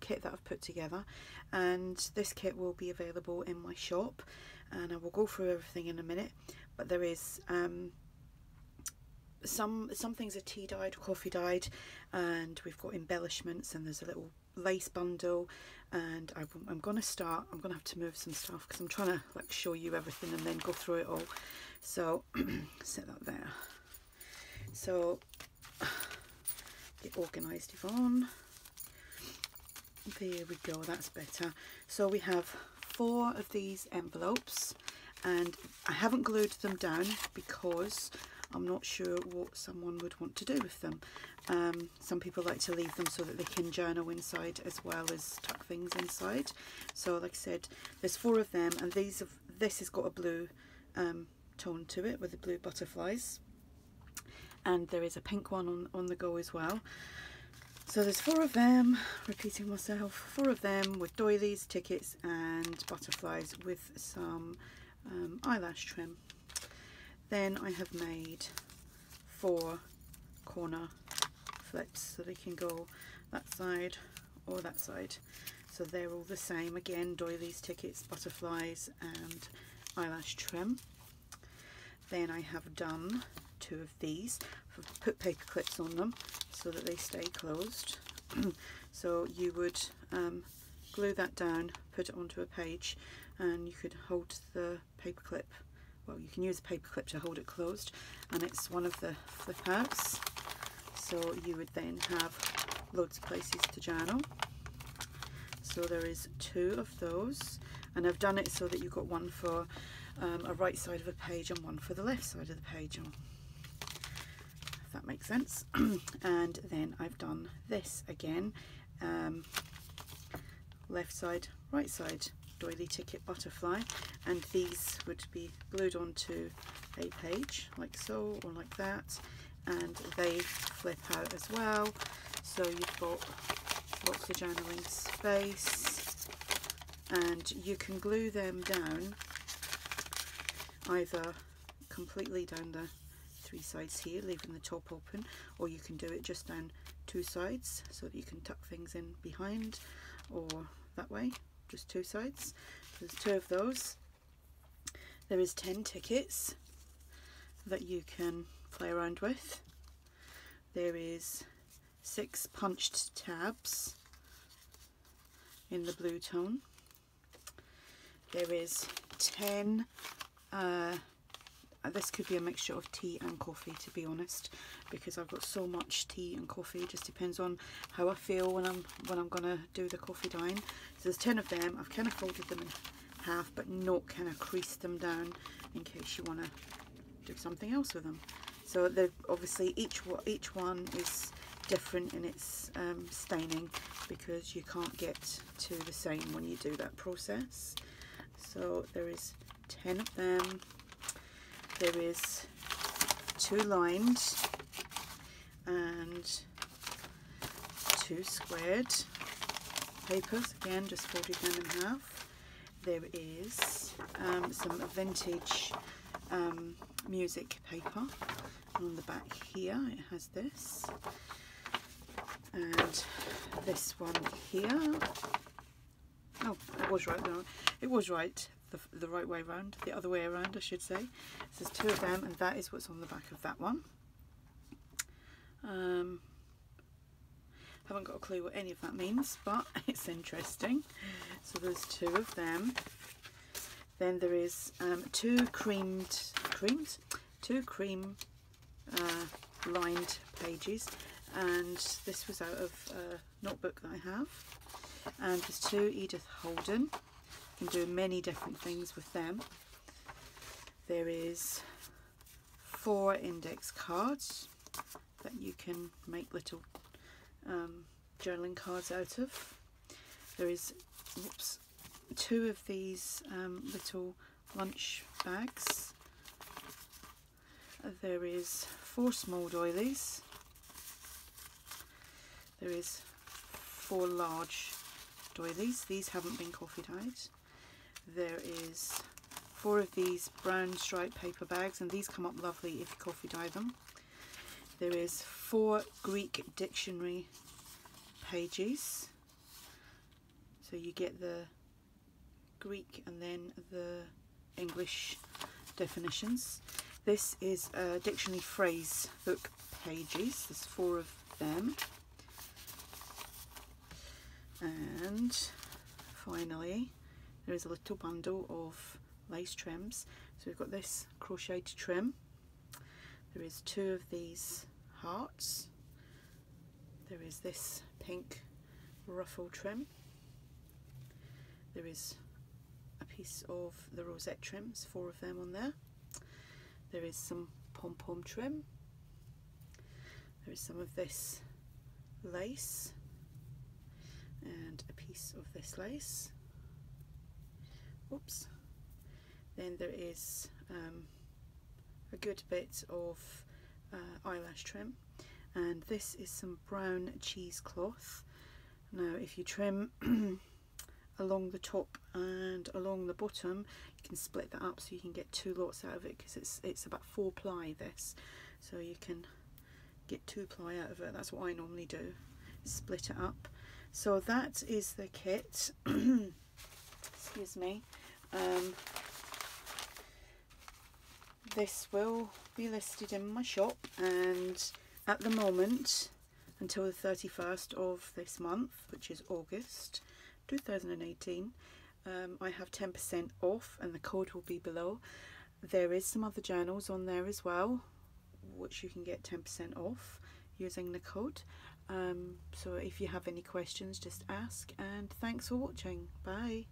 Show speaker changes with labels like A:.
A: kit that I've put together, and this kit will be available in my shop, and I will go through everything in a minute. But there is some things are tea dyed, coffee dyed, and we've got embellishments, and there's a little lace bundle, and I'm gonna have to move some stuff because I'm trying to like show you everything and then go through it all. So set that there. So get organised, Yvonne. There we go, that's better. So we have 4 of these envelopes, and I haven't glued them down because I'm not sure what someone would want to do with them. Some people like to leave them so that they can journal inside as well as tuck things inside. So like I said, there's 4 of them, and this has got a blue tone to it with the blue butterflies, and there is a pink one on the go as well. So there's 4 of them, repeating myself, 4 of them with doilies, tickets and butterflies with some eyelash trim. Then I have made 4 corner flips so they can go that side or that side. So they're all the same, again, doilies, tickets, butterflies and eyelash trim. Then I have done 2 of these. I've put paper clips on them so that they stay closed. So you would glue that down, put it onto a page, and you could hold the paper clip, well, you can use a paper clip to hold it closed, and it's one of the flip outs, so you would then have loads of places to journal. So there is 2 of those, and I've done it so that you've got one for a right side of a page and one for the left side of the page, if that makes sense. And then I've done this again, left side, right side, doily, ticket, butterfly, and these would be glued onto a page like so or like that, and they flip out as well, so you've got lots of journaling space. And you can glue them down either completely down the 3 sides here, leaving the top open, or you can do it just down 2 sides so that you can tuck things in behind, or that way, just 2 sides. There's 2 of those. There is 10 tickets that you can play around with. There is 6 punched tabs in the blue tone. There is 10, this could be a mixture of tea and coffee, to be honest, because I've got so much tea and coffee. It just depends on how I feel when I'm gonna do the coffee dyeing. So there's 10 of them. I've kind of folded them in half, but not kind of creased them down in case you want to do something else with them. So obviously each one is different in its staining, because you can't get to the same when you do that process. So there is 10 of them. There is 2 lined and 2 squared papers, again just folded them in half. There is some vintage music paper, and on the back here it has this, and this one here. Oh, it was right now. It was right. The right way around, the other way around I should say. So there's 2 of them, and that is what's on the back of that one. Haven't got a clue what any of that means, but it's interesting. So there's 2 of them. Then there is 2 cream lined pages, and this was out of a notebook that I have. And there's 2 Edith Holden. You can do many different things with them. There is 4 index cards that you can make little journaling cards out of. There is 2 of these little lunch bags. There is 4 small doilies. There is 4 large doilies. These haven't been coffee dyed. There is 4 of these brown striped paper bags, and these come up lovely if you coffee dye them. There is 4 Greek dictionary pages, so you get the Greek and then the English definitions. This is a dictionary phrase book pages. There's 4 of them. And finally there is a little bundle of lace trims. So we've got this crocheted trim. There is 2 of these hearts. There is this pink ruffle trim. There is a piece of the rosette trims, 4 of them on there. There is some pom-pom trim. There is some of this lace and a piece of this lace. Oops. Then there is a good bit of eyelash trim, and this is some brown cheesecloth. Now if you trim along the top and along the bottom, you can split that up so you can get 2 lots out of it, because it's about 4 ply this, so you can get 2 ply out of it. That's what I normally do, split it up. So that is the kit. Excuse me. This will be listed in my shop, and at the moment until the 31st of this month, which is August 2018, I have 10% off, and the code will be below. There is some other journals on there as well, which you can get 10% off using the code. So if you have any questions, just ask, and thanks for watching. Bye.